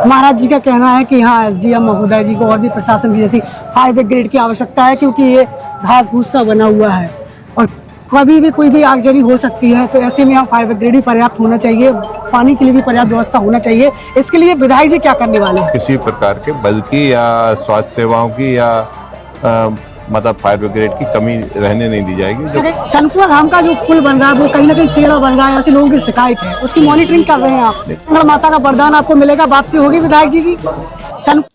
महाराज जी का कहना है कि यहाँ एसडीएम महोदय जी को और भी प्रशासन की जैसी 5 ग्रेड की आवश्यकता है, क्योंकि ये घास फूस का बना हुआ है और कभी भी कोई भी आगजनी हो सकती है। तो ऐसे में यहाँ 5 ग्रेड भी पर्याप्त होना चाहिए, पानी के लिए भी पर्याप्त व्यवस्था होना चाहिए। इसके लिए विधायक जी क्या करने वाले हैं? किसी प्रकार के बल की या स्वास्थ्य सेवाओं की या मतलब फायर ब्रिगेड की कमी रहने नहीं दी जाएगी। जो सनकुआ धाम का जो पुल बन रहा है वो कहीं ना कहीं टेढ़ा बन रहा है, ऐसे लोगों की शिकायत है, उसकी मॉनिटरिंग कर रहे हैं आप? रतनगढ़ माता का वरदान आपको मिलेगा, वापसी होगी विधायक जी की।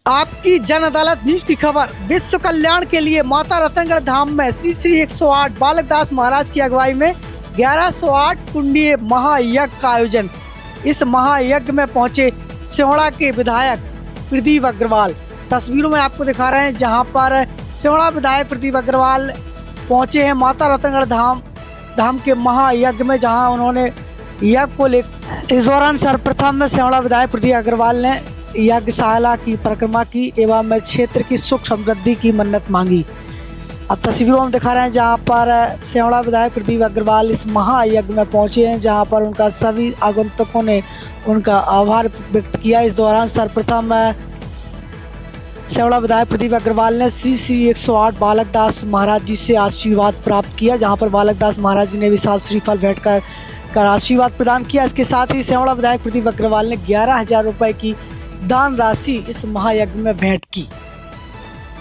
आपकी जन अदालत न्यूज की खबर। विश्व कल्याण के लिए माता रतनगढ़ धाम में श्री श्री 108 बालक दास महाराज की अगुवाई में 1108 कुंडीय महायज्ञ का आयोजन। इस महायज्ञ में पहुंचे सिहोड़ा के विधायक प्रदीप अग्रवाल। तस्वीरों में आपको दिखा रहे हैं जहां पर सिहोड़ा विधायक प्रदीप अग्रवाल पहुंचे हैं माता रतनगढ़ धाम के महायज्ञ में, जहां उन्होंने यज्ञ को लेकर इस दौरान सर्वप्रथम सिहोड़ा विधायक प्रदीप अग्रवाल ने यज्ञशाला की परिक्रमा की एवं क्षेत्र की सुख समृद्धि की मन्नत मांगी। अब तस्वीरों में दिखा रहे हैं जहां पर सिहोड़ा विधायक प्रदीप अग्रवाल इस महायज्ञ में पहुंचे हैं, जहां पर उनका सभी आगंतुकों ने उनका आभार व्यक्त किया। इस दौरान सर्वप्रथम सिहोड़ा विधायक प्रदीप अग्रवाल ने श्री श्री 108 बालक दास महाराज जी से आशीर्वाद प्राप्त किया, जहां पर बालक दास महाराज जी ने भी सात श्रीफल भेंट कर आशीर्वाद प्रदान किया। इसके साथ ही सिहोड़ा विधायक प्रदीप अग्रवाल ने 11,000 रुपए की दान राशि इस महायज्ञ में भेंट की।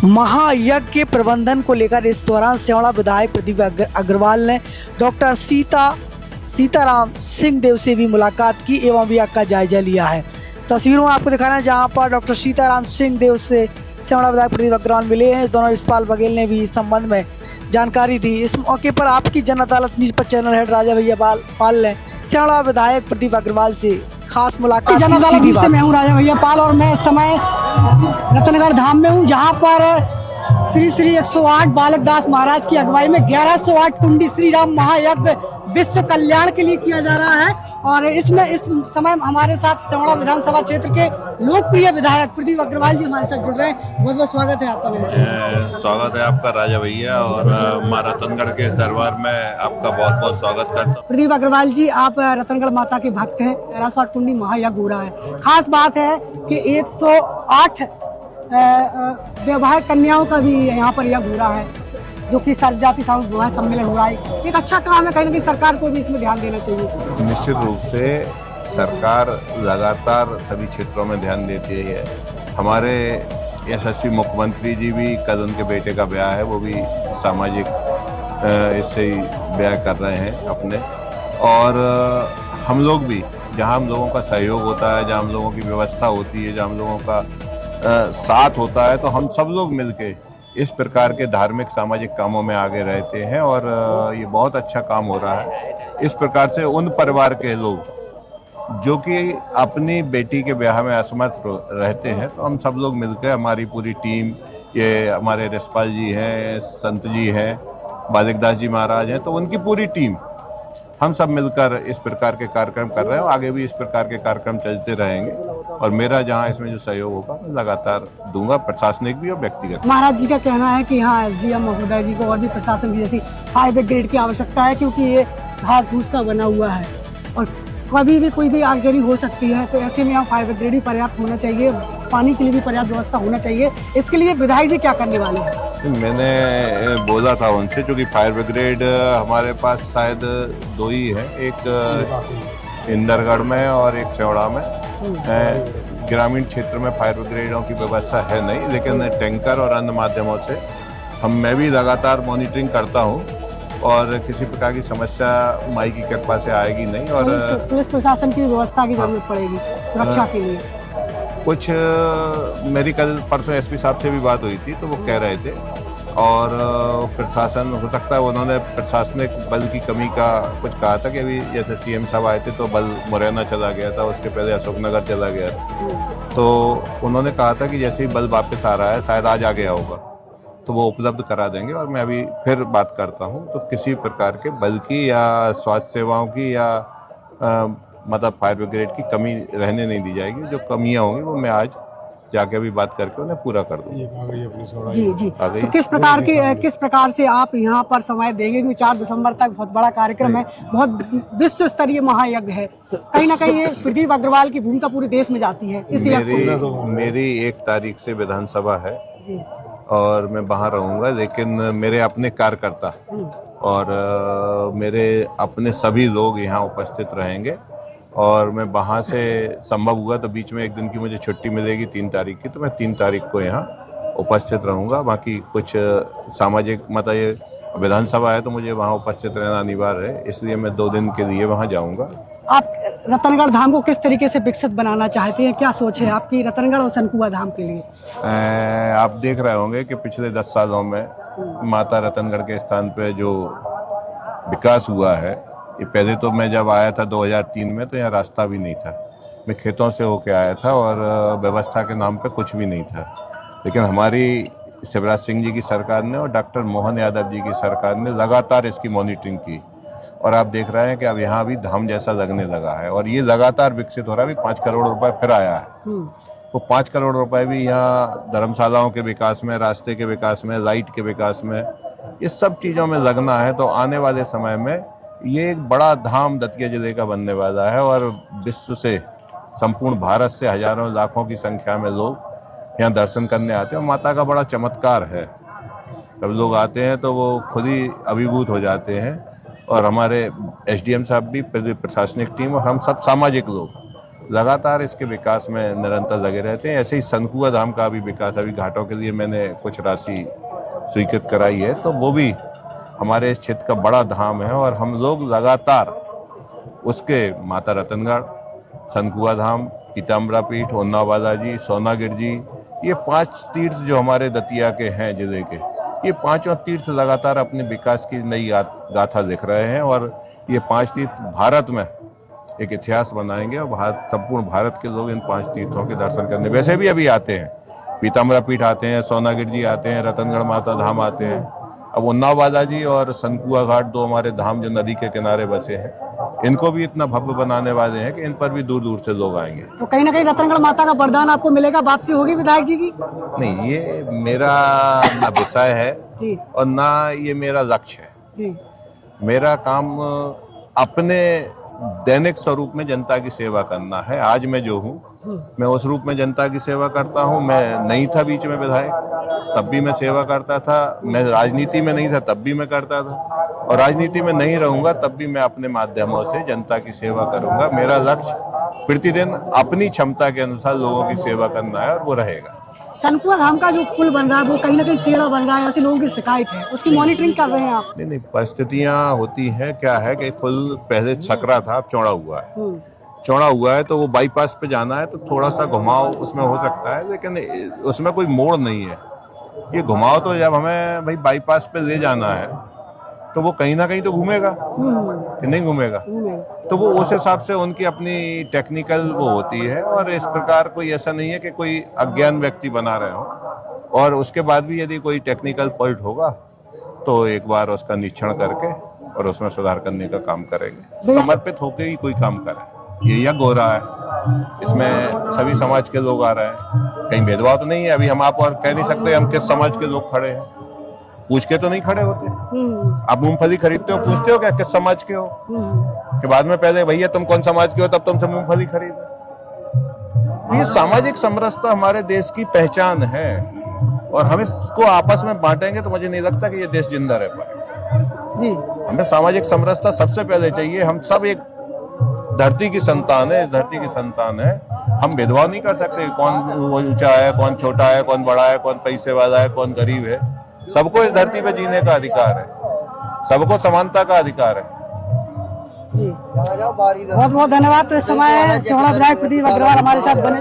महायज्ञ के प्रबंधन को लेकर इस दौरान सिहोड़ा विधायक प्रदीप अग्रवाल ने डॉक्टर सीताराम सिंह देव से भी मुलाकात की एवं यज्ञ का जायजा लिया है। तस्वीरों में आपको दिखाना है जहां पर डॉक्टर सीताराम सिंह देव से सिहोड़ा विधायक प्रदीप अग्रवाल मिले हैं। दोनों रिश्पाल बघेल ने भी इस संबंध में जानकारी दी। इस मौके पर आपकी जन अदालत न्यूज पर चैनल हेड राजा भैया पाल ने सिहोड़ा विधायक प्रदीप अग्रवाल से खास मुलाकात। जन अदालत न्यूज से मैं हूँ राजा भैया पाल और मैं इस समय रतनगढ़ धाम में हूँ, जहाँ पर श्री श्री 108 बालक दास महाराज की अगुवाई में 1108 कुंडी श्री राम महायज्ञ विश्व कल्याण के लिए किया जा रहा है। और इसमें इस समय हमारे साथ सिहोड़ा विधानसभा क्षेत्र के लोकप्रिय विधायक प्रदीप अग्रवाल जी हमारे साथ जुड़ रहे हैं। बहुत बहुत स्वागत है आपका। स्वागत है आपका राजा भैया, और मां रतनगढ़ के इस दरबार में आपका बहुत बहुत स्वागत करता हूँ। प्रदीप अग्रवाल जी, आप रतनगढ़ माता के भक्त हैं। 1108 कुंडी महायज्ञ हो रहा है। खास बात है कि 108 वैवाहिक कन्याओं का भी यहाँ पर यज्ञ हो रहा है, जो कि सर्वजाति सामूहिक विवाह सम्मेलन हो रहा है। एक अच्छा काम है, कहीं ना कहीं सरकार को भी इसमें ध्यान देना चाहिए। निश्चित रूप से सरकार लगातार सभी क्षेत्रों में ध्यान देती है। हमारे यशस्वी मुख्यमंत्री जी भी, कल उनके बेटे का ब्याह है, वो भी सामाजिक इससे ही ब्याह कर रहे हैं अपने। और हम लोग भी, जहाँ हम लोगों का सहयोग होता है, जहाँ हम लोगों की व्यवस्था होती है, जहाँ हम लोगों का साथ होता है, तो हम सब लोग मिलके इस प्रकार के धार्मिक सामाजिक कामों में आगे रहते हैं। और ये बहुत अच्छा काम हो रहा है। इस प्रकार से उन परिवार के लोग जो कि अपनी बेटी के ब्याह में असमर्थ रहते हैं, तो हम सब लोग मिलकर, हमारी पूरी टीम, ये हमारे रिश्पाल जी हैं, संत जी हैं, बालक दास जी महाराज हैं, तो उनकी पूरी टीम, हम सब मिलकर इस प्रकार के कार्यक्रम कर रहे हैं। आगे भी इस प्रकार के कार्यक्रम चलते रहेंगे और मेरा जहां इसमें जो सहयोग होगा मैं लगातार दूंगा, प्रशासनिक भी और व्यक्तिगत। महाराज जी का कहना है कि यहाँ एसडीएम महोदय जी को और भी प्रशासन की जैसी 5 ग्रेड की आवश्यकता है, क्योंकि ये घास फूस का बना हुआ है और कभी भी कोई भी आगजनी हो सकती है। तो ऐसे में यहाँ 5 ग्रेड ही पर्याप्त होना चाहिए, पानी के लिए भी पर्याप्त व्यवस्था होना चाहिए। इसके लिए विधायक जी क्या करने वाले हैं? मैंने बोला था उनसे, क्योंकि फायर ब्रिगेड हमारे पास शायद 2 ही है, एक इंदरगढ़ में और एक सिहोड़ा में। ग्रामीण क्षेत्र में फायर ब्रिगेडों की व्यवस्था है नहीं, लेकिन टैंकर और अन्य माध्यमों से मैं भी लगातार मॉनिटरिंग करता हूँ और किसी प्रकार की समस्या माई की कृपा से आएगी नहीं। और पुलिस प्रशासन की व्यवस्था की जरूरत पड़ेगी सुरक्षा के लिए। कुछ मेरी कल परसों एसपी साहब से भी बात हुई थी, तो वो कह रहे थे, और प्रशासन, हो सकता है उन्होंने प्रशासनिक बल की कमी का कुछ कहा था कि अभी जैसे सीएम साहब आए थे तो बल मुरैना चला गया था, उसके पहले अशोकनगर चला गया था, तो उन्होंने कहा था कि जैसे ही बल वापस आ रहा है, शायद आज आ गया होगा, तो वो उपलब्ध करा देंगे। और मैं अभी फिर बात करता हूँ, तो किसी प्रकार के बल की या स्वास्थ्य सेवाओं की या मतलब फायर ब्रिगेड की कमी रहने नहीं दी जाएगी। जो कमियाँ होंगी वो मैं आज जाके भी बात करके उन्हें पूरा कर दूंगा। ये आ गई अपनी सोना। जी जी। आ गई। तो किस प्रकार से आप यहाँ पर समय देंगे, क्योंकि 4 दिसंबर तक बहुत बड़ा कार्यक्रम है, बहुत विश्व स्तरीय महायज्ञ है, कहीं ना कहीं ये प्रदीप अग्रवाल की भूमिका पूरे देश में जाती है इस यज्ञ को। मेरी 1 तारीख से विधानसभा है जी। और मैं वहाँ रहूँगा, लेकिन मेरे अपने कार्यकर्ता और मेरे अपने सभी लोग यहाँ उपस्थित रहेंगे और मैं वहाँ से संभव हुआ तो बीच में एक दिन की मुझे छुट्टी मिलेगी 3 तारीख की, तो मैं 3 तारीख को यहाँ उपस्थित रहूँगा। बाकी कुछ सामाजिक मतलब ये विधानसभा है तो मुझे वहाँ उपस्थित रहना अनिवार्य है, इसलिए मैं 2 दिन के लिए वहाँ जाऊँगा। आप रतनगढ़ धाम को किस तरीके से विकसित बनाना चाहते हैं, क्या सोच है आपकी रतनगढ़ और सनकुआ धाम के लिए? आप देख रहे होंगे कि पिछले 10 सालों में माता रतनगढ़ के स्थान पे जो विकास हुआ है, ये पहले तो मैं जब आया था 2003 में तो यहाँ रास्ता भी नहीं था, मैं खेतों से होके आया था और व्यवस्था के नाम पे कुछ भी नहीं था। लेकिन हमारी शिवराज सिंह जी की सरकार ने और डॉक्टर मोहन यादव जी की सरकार ने लगातार इसकी मॉनिटरिंग की और आप देख रहे हैं कि अब यहाँ भी धाम जैसा लगने लगा है और ये लगातार विकसित हो रहा है। अभी 5 करोड़ रुपए फिर आया है, तो 5 करोड़ रुपए भी यहाँ धर्मशालाओं के विकास में, रास्ते के विकास में, लाइट के विकास में, ये सब चीज़ों में लगना है। तो आने वाले समय में ये एक बड़ा धाम दतिया जिले का बनने वाला है और विश्व से, संपूर्ण भारत से हजारों लाखों की संख्या में लोग यहाँ दर्शन करने आते हैं और माता का बड़ा चमत्कार है। जब लोग आते हैं तो वो खुद ही अभिभूत हो जाते हैं और हमारे एसडीएम साहब भी, प्रशासनिक टीम और हम सब सामाजिक लोग लगातार इसके विकास में निरंतर लगे रहते हैं। ऐसे ही सनकुआ धाम का भी विकास, अभी घाटों के लिए मैंने कुछ राशि स्वीकृत कराई है, तो वो भी हमारे इस क्षेत्र का बड़ा धाम है और हम लोग लगातार उसके माता रतनगढ़, सनकुआ धाम, पीताम्बरा पीठ, उन्नाव बालाजी, सोनागिर जी, ये 5 तीर्थ जो हमारे दतिया के हैं जिले के, ये 5 तीर्थ लगातार अपने विकास की नई गाथा लिख रहे हैं और ये 5 तीर्थ भारत में एक इतिहास बनाएंगे और संपूर्ण भारत के लोग इन 5 तीर्थों के दर्शन करने वैसे भी अभी आते हैं। पीताम्बरा पीठ आते हैं, सोनागिर जी आते हैं, रतनगढ़ माता धाम आते हैं। अब उन्नाव बालाजी और सनकुआ घाट 2 हमारे धाम जो नदी के किनारे बसे हैं, इनको भी इतना भव्य बनाने वाले हैं कि इन पर भी दूर दूर से लोग आएंगे। तो कहीं ना कहीं रतनगढ़ माता का वरदान आपको मिलेगा, वापसी होगी विधायक जी की? नहीं, ये मेरा ना विषय है जी और ना ये मेरा लक्ष्य है। जी। मेरा काम अपने दैनिक स्वरूप में जनता की सेवा करना है। आज मैं जो हूँ मैं उस रूप में जनता की सेवा करता हूँ। मैं नहीं था बीच में विधायक, तब भी मैं सेवा करता था। मैं राजनीति में नहीं था, तब भी मैं करता था और राजनीति में नहीं रहूंगा तब भी मैं अपने माध्यमों से जनता की सेवा करूंगा। मेरा लक्ष्य प्रतिदिन अपनी क्षमता के अनुसार लोगों की सेवा करना है और वो रहेगा। सनकुआ धाम का जो पुल बन रहा है वो कहीं ना कहीं टेढ़ा बन रहा है, ऐसे लोगों की शिकायत है, उसकी मॉनिटरिंग कर रहे हैं आप? नहीं, परिस्थितियाँ होती हैं। क्या है कि पुल पहले सकरा था, अब चौड़ा हुआ है। चौड़ा हुआ है तो वो बाईपास पे जाना है तो थोड़ा सा घुमाव उसमें हो सकता है, लेकिन उसमें कोई मोड़ नहीं है। ये घुमाव तो जब हमें भाई बाईपास पे ले जाना है तो वो कहीं ना कहीं तो घूमेगा कि नहीं घूमेगा, तो वो उस हिसाब से उनकी अपनी टेक्निकल वो होती है। और इस प्रकार कोई ऐसा नहीं है कि कोई अज्ञान व्यक्ति बना रहे हो, और उसके बाद भी यदि कोई टेक्निकल फॉल्ट होगा तो एक बार उसका निरीक्षण करके और उसमें सुधार करने का काम करेंगे। समर्पित होकर ही कोई काम करे। ये यज्ञ हो रहा है, इसमें सभी समाज के लोग आ रहे हैं, कहीं भेदभाव तो नहीं है। अभी हम आप और कह नहीं सकते हम किस समाज के लोग खड़े हैं, पूछ के तो नहीं खड़े होते। आप मूंगफली खरीदते हो, पूछते हो क्या किस समाज के हो, के बाद में पहले भैया तुम कौन समाज के हो तब तुमसे मूंगफली खरीदे। ये सामाजिक समरसता हमारे देश की पहचान है और हम इसको आपस में बांटेंगे तो मुझे नहीं लगता कि ये देश जिंदा रह पाएगा। हमें सामाजिक समरसता सबसे पहले चाहिए। हम सब एक धरती की संतान है, इस धरती की संतान है। हम भेदभाव नहीं कर सकते, कौन ऊंचा है, कौन छोटा है, कौन बड़ा है, कौन पैसे वाला है, कौन गरीब है। सबको इस धरती पे जीने का अधिकार है, सबको समानता का अधिकार है। बहुत बहुत धन्यवाद। तो इस समय विधायक प्रदीप अग्रवाल हमारे साथ बने।